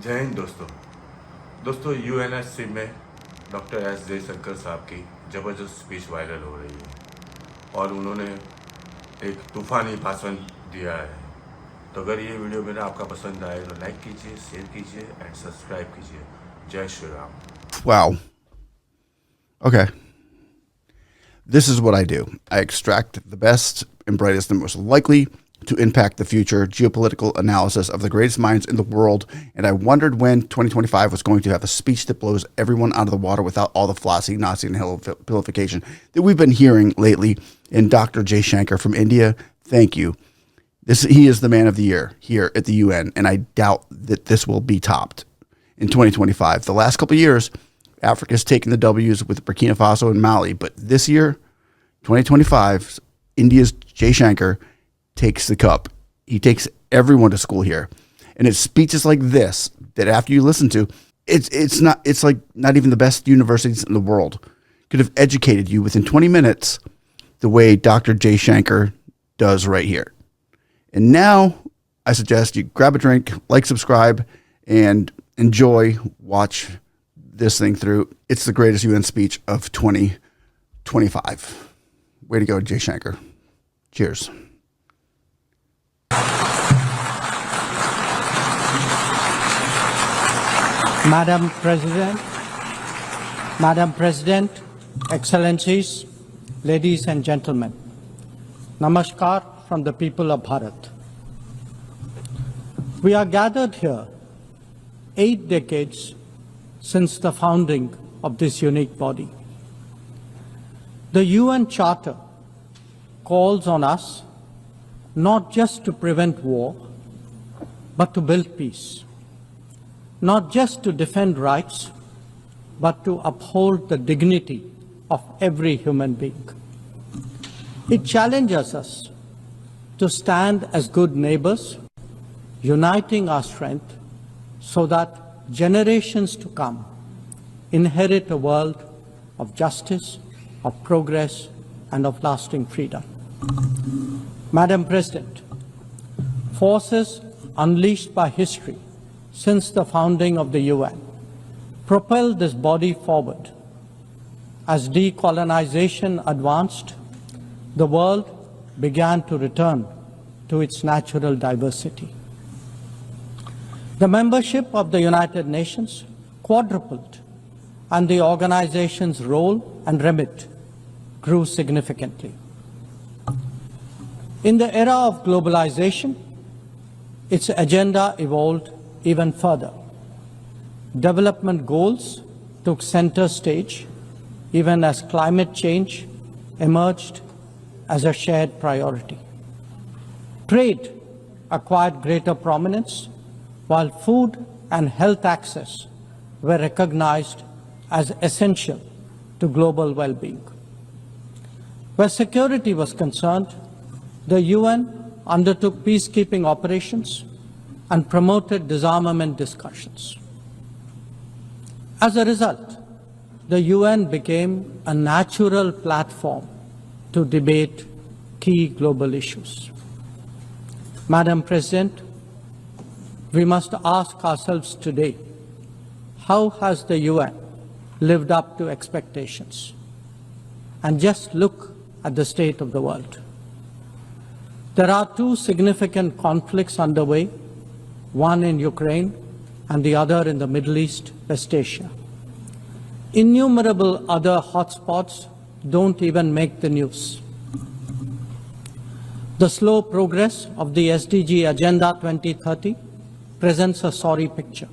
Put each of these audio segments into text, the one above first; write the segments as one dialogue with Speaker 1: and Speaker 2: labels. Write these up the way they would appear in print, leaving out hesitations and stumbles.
Speaker 1: जय हिंद दोस्तों यूएनएससी में डॉक्टर एस जयशंकर साहब की ज़बरदस्त स्पीच वायरल हो रही है और उन्होंने एक तूफ़ानी भाषण दिया है। तो अगर ये वीडियो मेरा आपका पसंद आए तो लाइक कीजिए, शेयर कीजिए एंड सब्सक्राइब कीजिए। जय Shri Ram.
Speaker 2: Wow. Okay. This is what I do. I extract the best and brightest and most likely to impact the future geopolitical analysis of the greatest minds in the world. And I wondered when 2025 was going to have a speech that blows everyone out of the water without all the flossy, Nazi, and vilification that we've been hearing lately. And Dr. Jay Shankar from India, thank you. He is the man of the year here at the UN, and I doubt that this will be topped in 2025. The last couple of years, Africa's taken the W's with Burkina Faso and Mali, but this year, 2025, India's Jay Shankar takes the cup. He takes everyone to school here. And it's speeches like this that after you listen to, it's like not even the best universities in the world could have educated you within 20 minutes the way Dr. Jay Shankar does right here. And now I suggest you grab a drink, like, subscribe, and watch this thing through. It's the greatest UN speech of 2025. Way to go, Jay Shankar. Cheers.
Speaker 3: Madam President, Excellencies, ladies and gentlemen, Namaskar from the people of Bharat. We are gathered here 8 decades since the founding of this unique body. The UN Charter calls on us not just to prevent war, but to build peace. Not just to defend rights, but to uphold the dignity of every human being. It challenges us to stand as good neighbors, uniting our strength so that generations to come inherit a world of justice, of progress, and of lasting freedom. Madam President, forces unleashed by history since the founding of the UN propelled this body forward. As decolonization advanced, the world began to return to its natural diversity. The membership of the United Nations quadrupled, and the organization's role and remit grew significantly. In the era of globalization, its agenda evolved even further. Development goals took center stage, even as climate change emerged as a shared priority. Trade acquired greater prominence, while food and health access were recognized as essential to global well-being. Where security was concerned, the UN undertook peacekeeping operations and promoted disarmament discussions. As a result, the UN became a natural platform to debate key global issues. Madam President, we must ask ourselves today, how has the UN lived up to expectations? And just look at the state of the world. There are 2 significant conflicts underway, one in Ukraine and the other in the Middle East, West Asia. Innumerable other hotspots don't even make the news. The slow progress of the SDG Agenda 2030 presents a sorry picture.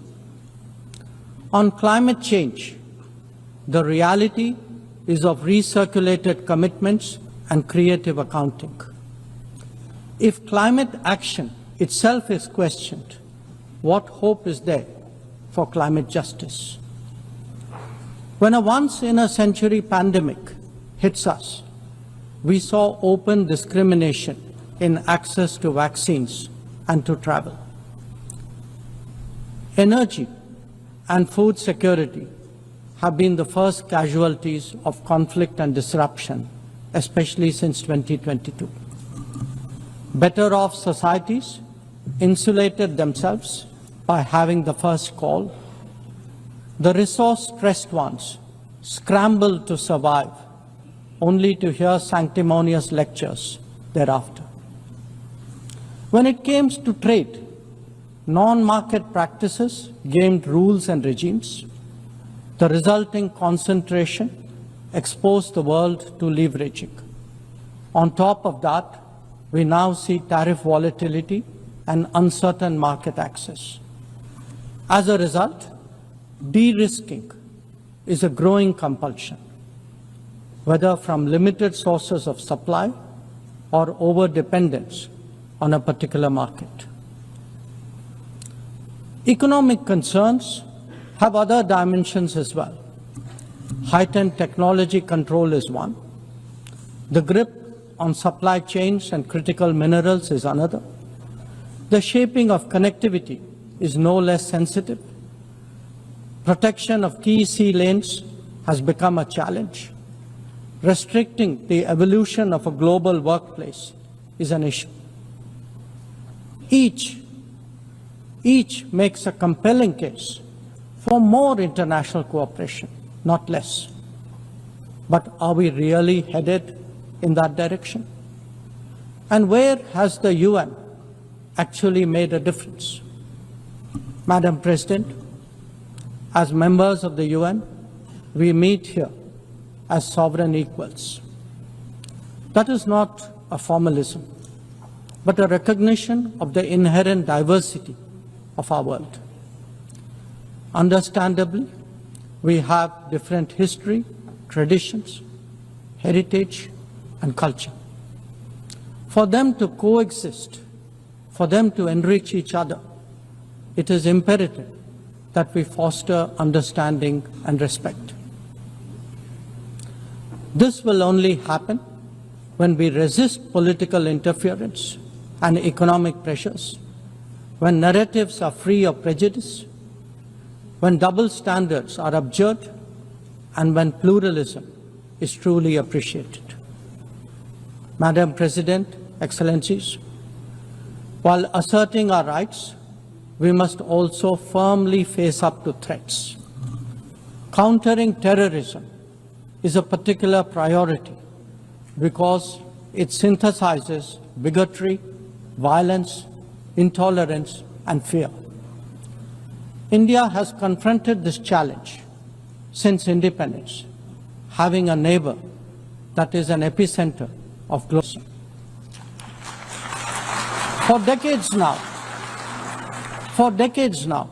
Speaker 3: On climate change, the reality is of recirculated commitments and creative accounting. If climate action itself is questioned, what hope is there for climate justice? When a once-in-a-century pandemic hits us, we saw open discrimination in access to vaccines and to travel. Energy and food security have been the first casualties of conflict and disruption, especially since 2022. Better off societies insulated themselves by having the first call, the resource-stressed ones scrambled to survive, only to hear sanctimonious lectures thereafter. When it came to trade, non-market practices gamed rules and regimes. The resulting concentration exposed the world to leveraging. On top of that, we now see tariff volatility and uncertain market access. As a result, de-risking is a growing compulsion, whether from limited sources of supply or over-dependence on a particular market. Economic concerns have other dimensions as well. Heightened technology control is one. The grip on supply chains and critical minerals is another. The shaping of connectivity is no less sensitive. Protection of key sea lanes has become a challenge. Restricting the evolution of a global workplace is an issue. Each makes a compelling case for more international cooperation, not less. But are we really headed in that direction? And where has the UN actually made a difference? Madam President, as members of the UN, we meet here as sovereign equals. That is not a formalism, but a recognition of the inherent diversity of our world. Understandably, we have different history, traditions, heritage, and culture. For them to coexist, for them to enrich each other, it is imperative that we foster understanding and respect. This will only happen when we resist political interference and economic pressures, when narratives are free of prejudice, when double standards are abjured, and when pluralism is truly appreciated. Madam President, Excellencies, while asserting our rights, we must also firmly face up to threats. Countering terrorism is a particular priority because it synthesizes bigotry, violence, intolerance, and fear. India has confronted this challenge since independence, having a neighbor that is an epicenter of globalism. For decades now,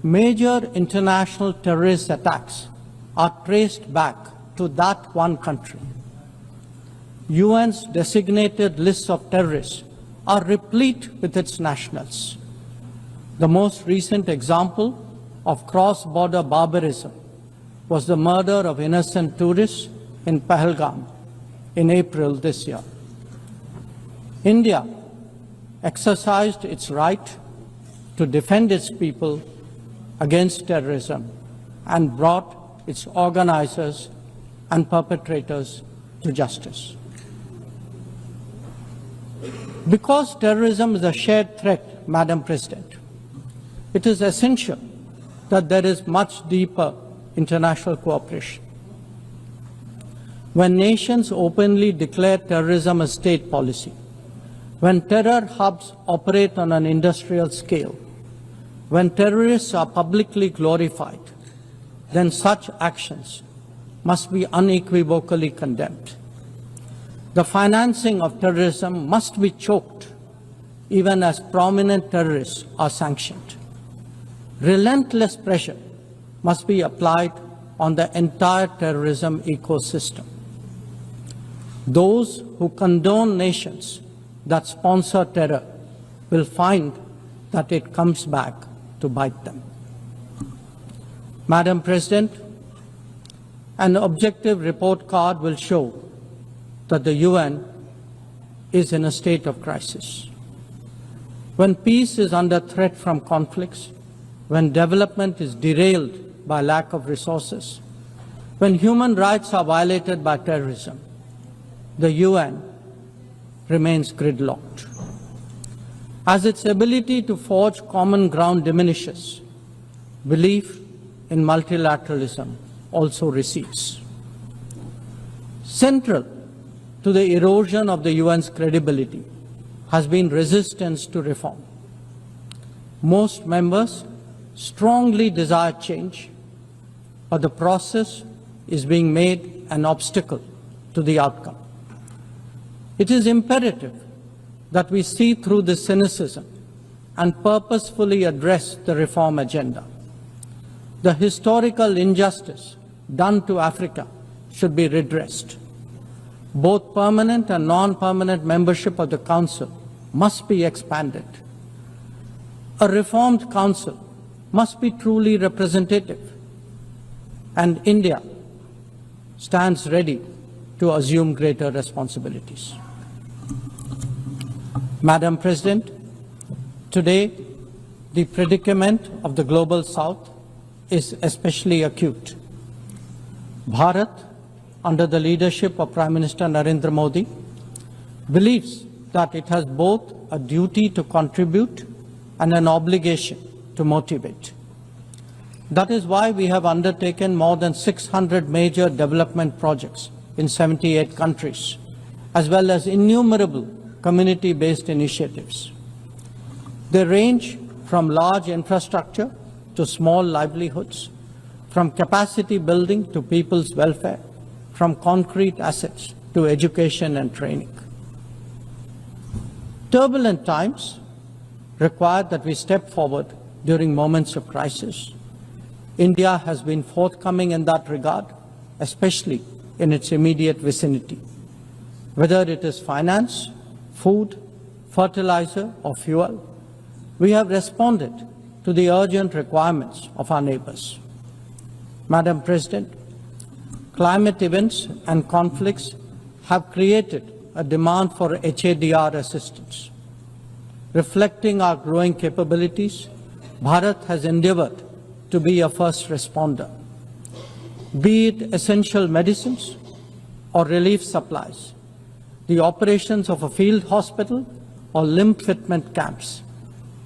Speaker 3: major international terrorist attacks are traced back to that one country. UN's designated lists of terrorists are replete with its nationals. The most recent example of cross-border barbarism was the murder of innocent tourists in Pahalgam in April this year. India exercised its right to defend its people against terrorism and brought its organizers and perpetrators to justice. Because terrorism is a shared threat, Madam President, it is essential that there is much deeper international cooperation. When nations openly declare terrorism a state policy, when terror hubs operate on an industrial scale, when terrorists are publicly glorified, then such actions must be unequivocally condemned. The financing of terrorism must be choked, even as prominent terrorists are sanctioned. Relentless pressure must be applied on the entire terrorism ecosystem. Those who condone nations that sponsor terror will find that it comes back to bite them. Madam President, an objective report card will show that the UN is in a state of crisis. When peace is under threat from conflicts, when development is derailed by lack of resources, when human rights are violated by terrorism, the UN remains gridlocked. As its ability to forge common ground diminishes, belief in multilateralism also recedes. Central to the erosion of the UN's credibility has been resistance to reform. Most members strongly desire change, but the process is being made an obstacle to the outcome. It is imperative that we see through this cynicism and purposefully address the reform agenda. The historical injustice done to Africa should be redressed. Both permanent and non-permanent membership of the Council must be expanded. A reformed Council must be truly representative, and India stands ready to assume greater responsibilities. Madam President, today the predicament of the Global South is especially acute. Bharat, under the leadership of Prime Minister Narendra Modi, believes that it has both a duty to contribute and an obligation to motivate. That is why we have undertaken more than 600 major development projects in 78 countries, as well as innumerable community-based initiatives. They range from large infrastructure to small livelihoods, from capacity building to people's welfare, from concrete assets to education and training. Turbulent times require that we step forward during moments of crisis. India has been forthcoming in that regard, especially in its immediate vicinity. Whether it is finance, food, fertilizer, or fuel, we have responded to the urgent requirements of our neighbors. Madam President, climate events and conflicts have created a demand for HADR assistance. Reflecting our growing capabilities, Bharat has endeavored to be a first responder. Be it essential medicines or relief supplies, the operations of a field hospital or limb fitment camps,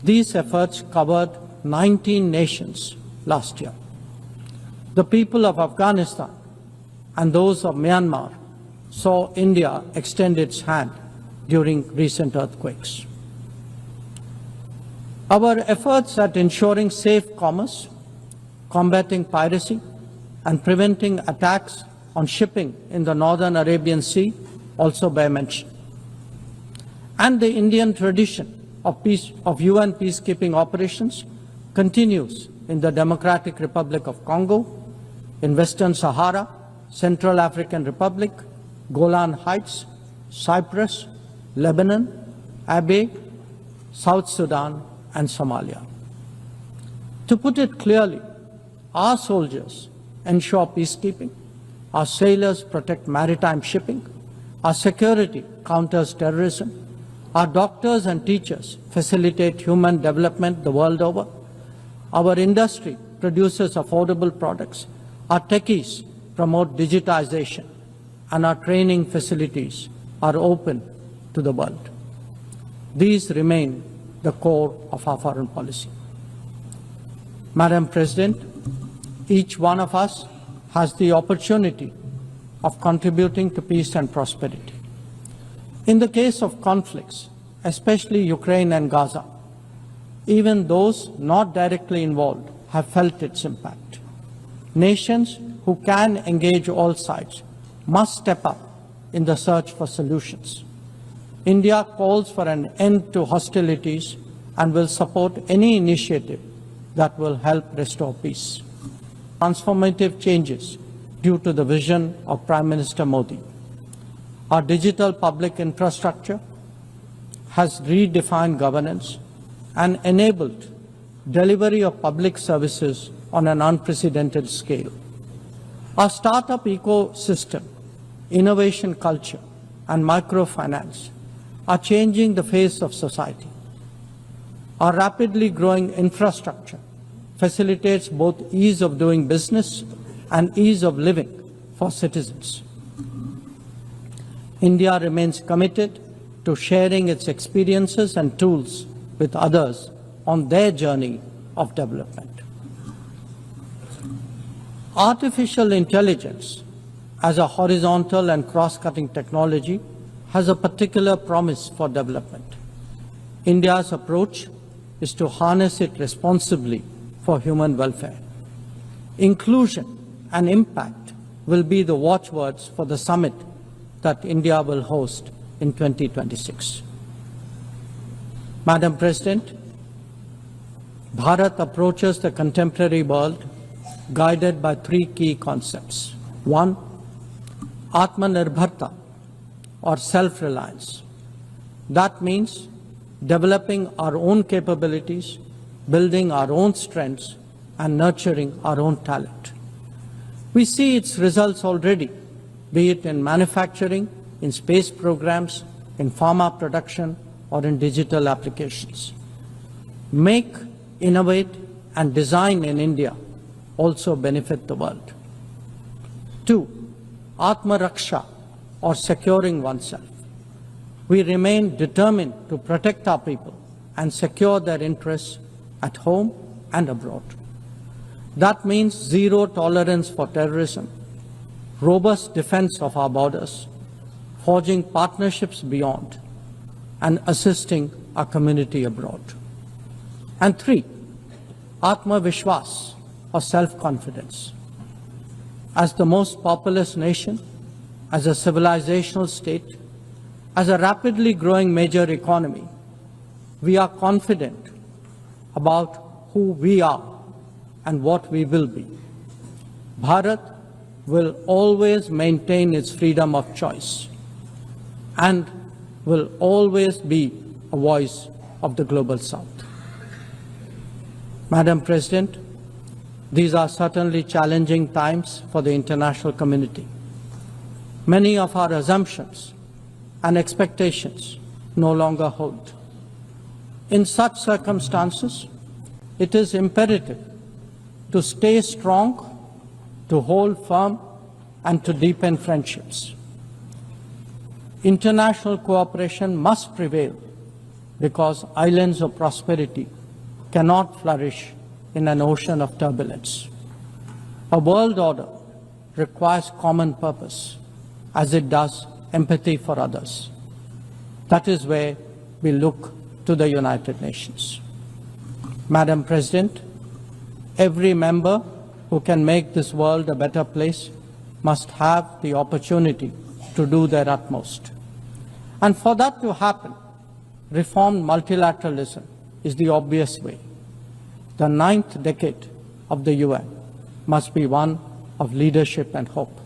Speaker 3: these efforts covered 19 nations last year. The people of Afghanistan and those of Myanmar saw India extend its hand during recent earthquakes. Our efforts at ensuring safe commerce, combating piracy, and preventing attacks on shipping in the Northern Arabian Sea also bear mention. And the Indian tradition of UN peacekeeping operations continues in the Democratic Republic of Congo, in Western Sahara, Central African Republic, Golan Heights, Cyprus, Lebanon, Abyei, South Sudan, and Somalia. To put it clearly, our soldiers ensure peacekeeping, our sailors protect maritime shipping, our security counters terrorism, our doctors and teachers facilitate human development the world over, our industry produces affordable products, our techies promote digitization, and our training facilities are open to the world. These remain the core of our foreign policy. Madam President, each one of us has the opportunity of contributing to peace and prosperity. In the case of conflicts, especially Ukraine and Gaza, even those not directly involved have felt its impact. Nations who can engage all sides must step up in the search for solutions. India calls for an end to hostilities and will support any initiative that will help restore peace. Transformative changes due to the vision of Prime Minister Modi. Our digital public infrastructure has redefined governance and enabled delivery of public services on an unprecedented scale. Our startup ecosystem, innovation culture, and microfinance are changing the face of society. Our rapidly growing infrastructure facilitates both ease of doing business and ease of living for citizens. India remains committed to sharing its experiences and tools with others on their journey of development. Artificial intelligence as a horizontal and cross-cutting technology has a particular promise for development. India's approach is to harness it responsibly for human welfare. Inclusion and impact will be the watchwords for the summit that India will host in 2026. Madam President, Bharat approaches the contemporary world guided by three key concepts. One, Atmanirbharta, or self-reliance. That means developing our own capabilities, building our own strengths, and nurturing our own talent. We see its results already, be it in manufacturing, in space programs, in pharma production, or in digital applications. Make, innovate, and design in India also benefit the world. Two, Atma Raksha, or securing oneself. We remain determined to protect our people and secure their interests at home and abroad. That means zero tolerance for terrorism, robust defense of our borders, forging partnerships beyond, and assisting our community abroad. And three, Atma Vishwas, or self-confidence. As the most populous nation, as a civilizational state, as a rapidly growing major economy, we are confident about who we are and what we will be. Bharat will always maintain its freedom of choice and will always be a voice of the Global South. Madam President, these are certainly challenging times for the international community. Many of our assumptions and expectations no longer hold. In such circumstances, it is imperative to stay strong, to hold firm, and to deepen friendships. International cooperation must prevail because islands of prosperity cannot flourish in an ocean of turbulence. A world order requires common purpose, as it does empathy for others. That is where we look to the United Nations. Madam President, every member who can make this world a better place must have the opportunity to do their utmost. And for that to happen, reformed multilateralism is the obvious way. The 9th decade of the UN must be one of leadership and hope.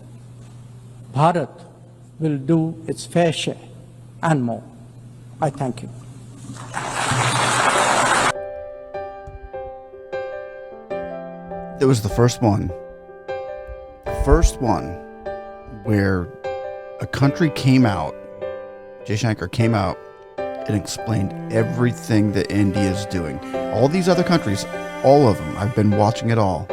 Speaker 3: Bharat will do its fair share and more. I thank you.
Speaker 2: It was the first one where a country came out, Jaishankar came out and explained everything that India is doing. All these other countries, all of them, I've been watching it all,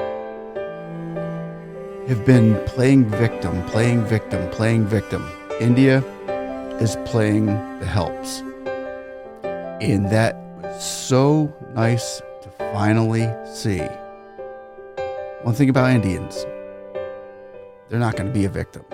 Speaker 2: have been playing victim, playing victim, playing victim. India is playing the helps. And that was so nice to finally see. One thing about Indians, they're not going to be a victim.